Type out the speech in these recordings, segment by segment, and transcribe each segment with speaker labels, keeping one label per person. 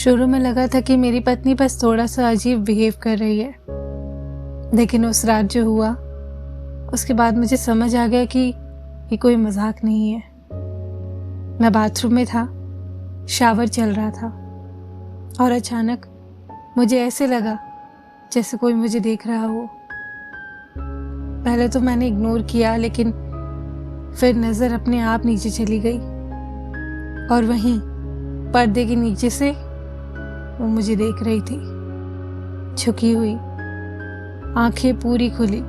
Speaker 1: शुरू में लगा था कि मेरी पत्नी बस थोड़ा सा अजीब बिहेव कर रही है, लेकिन उस रात जो हुआ उसके बाद मुझे समझ आ गया कि ये कोई मजाक नहीं है। मैं बाथरूम में था, शावर चल रहा था और अचानक मुझे ऐसे लगा जैसे कोई मुझे देख रहा हो। पहले तो मैंने इग्नोर किया, लेकिन फिर नज़र अपने आप नीचे चली गई और वहीं पर्दे के नीचे से वो मुझे देख रही थी, झुकी हुई, आंखें पूरी खुली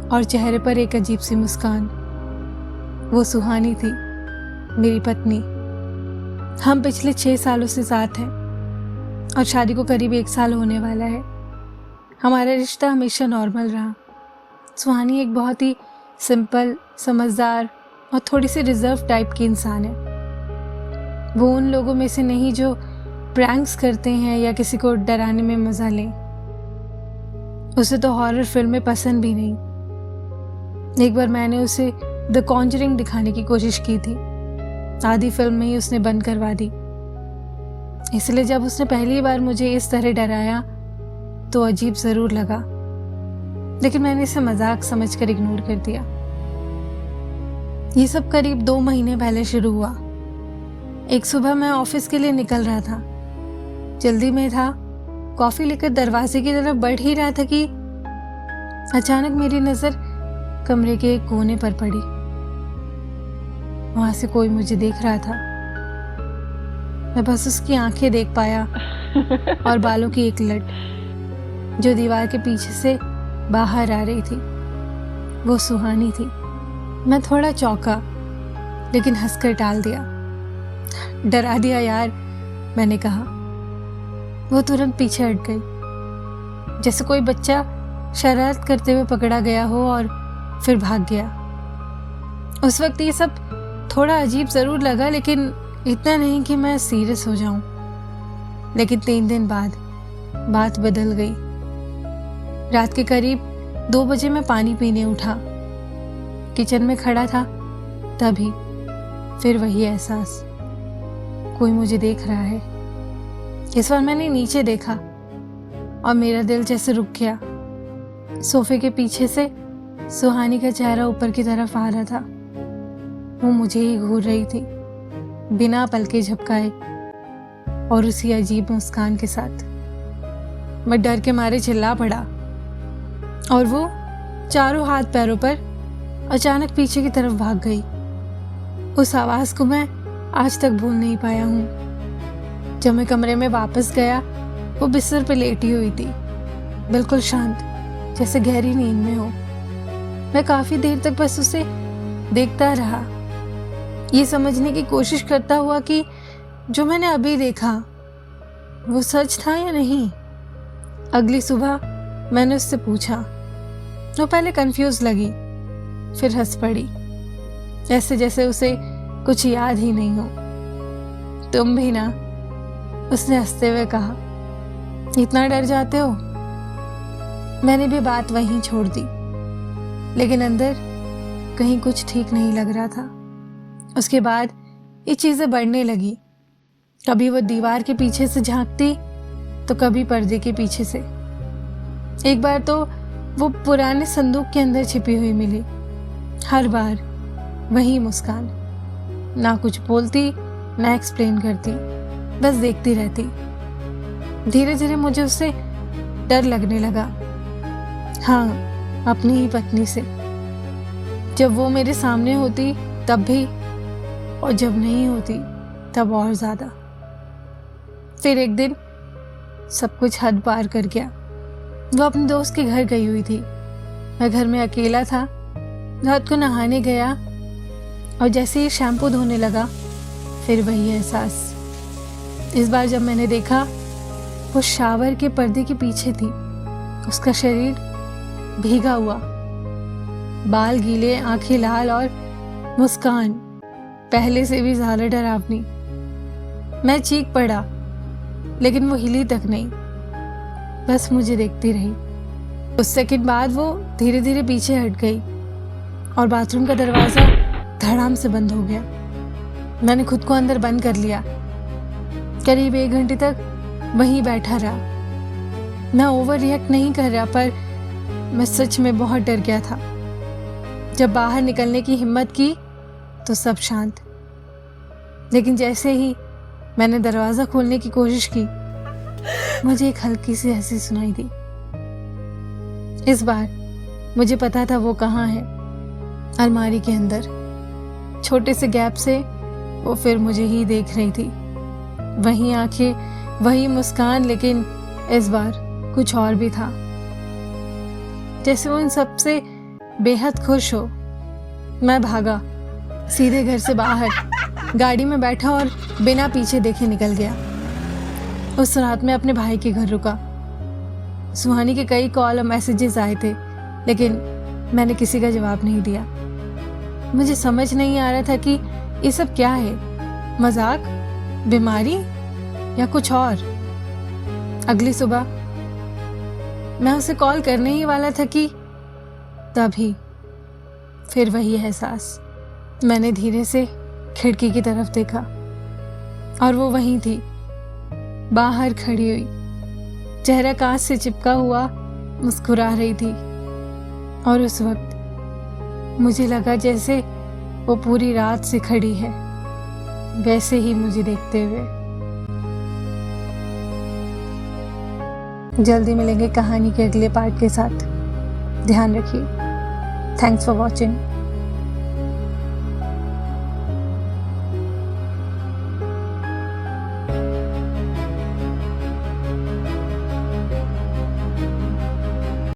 Speaker 1: और चेहरे पर एक अजीब सी मुस्कान। वो सुहानी थी, मेरी पत्नी। हम पिछले 6 सालों से साथ हैं और शादी को करीब 1 साल होने वाला है। हमारा रिश्ता हमेशा नॉर्मल रहा। सुहानी एक बहुत ही सिंपल, समझदार और थोड़ी सी रिजर्व टाइप की इंसान है। वो उन लोगों में से नहीं जो प्रैंक्स करते हैं या किसी को डराने में मजा लें। उसे तो हॉरर फिल्में पसंद भी नहीं। एक बार मैंने उसे द कॉन्जरिंग दिखाने की कोशिश की थी, आधी फिल्म में ही उसने बंद करवा दी। इसलिए जब उसने पहली बार मुझे इस तरह डराया तो अजीब जरूर लगा, लेकिन मैंने इसे मजाक समझकर इग्नोर कर दिया। ये सब करीब 2 महीने पहले शुरू हुआ। एक सुबह मैं ऑफिस के लिए निकल रहा था, जल्दी में था, कॉफी लेकर दरवाजे की तरफ बढ़ ही रहा था कि अचानक मेरी नजर कमरे के एक कोने पर पड़ी। वहां से कोई मुझे देख रहा था। मैं बस उसकी आंखें देख पाया और बालों की एक लट जो दीवार के पीछे से बाहर आ रही थी। वो सुहानी थी। मैं थोड़ा चौंका, लेकिन हंसकर टाल दिया। डरा दिया यार, मैंने कहा। वो तुरंत पीछे हट गई, जैसे कोई बच्चा शरारत करते हुए पकड़ा गया हो और फिर भाग गया। उस वक्त ये सब थोड़ा अजीब जरूर लगा, लेकिन इतना नहीं कि मैं सीरियस हो जाऊं। लेकिन 3 दिन बाद बात बदल गई। रात के करीब 2 बजे मैं पानी पीने उठा। किचन में खड़ा था, तभी फिर वही एहसास, कोई मुझे देख रहा है। इस बार मैंने नीचे देखा और मेरा दिल जैसे रुक गया। सोफे के पीछे से सुहानी का चेहरा ऊपर की तरफ आ रहा था। वो मुझे ही घूर रही थी, बिना पलके झपकाए और उसी अजीब मुस्कान के साथ। मैं डर के मारे चिल्ला पड़ा और वो चारों हाथ पैरों पर अचानक पीछे की तरफ भाग गई। उस आवाज को मैं आज तक भूल नहीं पाया हूँ। जब मैं कमरे में वापस गया, वो बिस्तर पे लेटी हुई थी, बिल्कुल शांत, जैसे गहरी नींद में हो। मैं काफी देर तक बस उसे देखता रहा, ये समझने की कोशिश करता हुआ कि जो मैंने अभी देखा वो सच था या नहीं। अगली सुबह मैंने उससे पूछा। वो पहले कंफ्यूज लगी, फिर हंस पड़ी, ऐसे जैसे उसे कुछ याद ही नहीं हो। तुम भी ना, उसने हंसते हुए कहा। इतना डर जाते हो? मैंने भी बात वहीं छोड़ दी, लेकिन अंदर कहीं कुछ ठीक नहीं लग रहा था। उसके बाद ये चीजें बढ़ने लगी। कभी वो दीवार के पीछे से झांकती तो कभी पर्दे के पीछे से। एक बार तो वो पुराने संदूक के अंदर छिपी हुई मिली। हर बार वही मुस्कान, ना कुछ बोलती ना एक्सप्लेन करती, बस देखती रहती। धीरे धीरे मुझे उससे डर लगने लगा। हाँ, अपनी ही पत्नी से। जब वो मेरे सामने होती तब भी, और जब नहीं होती तब और ज्यादा। फिर एक दिन सब कुछ हद पार कर गया। वो अपने दोस्त के घर गई हुई थी। मैं घर में अकेला था। रात को नहाने गया और जैसे ही शैम्पू धोने लगा, फिर वही एहसास। इस बार जब मैंने देखा, वो शावर के पर्दे के पीछे थी। उसका शरीर भीगा हुआ, बाल गीले, आंखें लाल और मुस्कान पहले से भी ज्यादा डरावनी। मैं चीख पड़ा, लेकिन वो हिली तक नहीं, बस मुझे देखती रही। कुछ सेकंड बाद वो धीरे धीरे पीछे हट गई और बाथरूम का दरवाजा धड़ाम से बंद हो गया। मैंने खुद को अंदर बंद कर लिया। करीब 1 घंटे तक वहीं बैठा रहा। मैं ओवर रिएक्ट नहीं कर रहा, पर मैं सच में बहुत डर गया था। जब बाहर निकलने की हिम्मत की तो सब शांत, लेकिन जैसे ही मैंने दरवाज़ा खोलने की कोशिश की, मुझे एक हल्की सी हंसी सुनाई दी। इस बार मुझे पता था वो कहाँ है, अलमारी के अंदर। छोटे से गैप से वो फिर मुझे ही देख रही थी। वही आंखें, वही मुस्कान, लेकिन इस बार कुछ और भी था। जैसे वो उन सबसे बेहद खुश हो। मैं भागा सीधे घर से बाहर, गाड़ी में बैठा और बिना पीछे देखे निकल गया। उस रात में अपने भाई के घर रुका। सुहानी के कई कॉल और मैसेजेस आए थे, लेकिन मैंने किसी का जवाब नहीं दिया। मुझे समझ नहीं आ रहा था कि ये सब क्या है, मजाक, बीमारी या कुछ और। अगली सुबह मैं उसे कॉल करने ही वाला था कि तभी फिर वही एहसास। मैंने धीरे से खिड़की की तरफ देखा और वो वहीं थी, बाहर खड़ी हुई, चेहरा कांच से चिपका हुआ, मुस्कुरा रही थी। और उस वक्त मुझे लगा जैसे वो पूरी रात से खड़ी है, वैसे ही मुझे देखते हुए। जल्दी मिलेंगे कहानी के अगले पार्ट के साथ। ध्यान रखिए। Thanks for watching.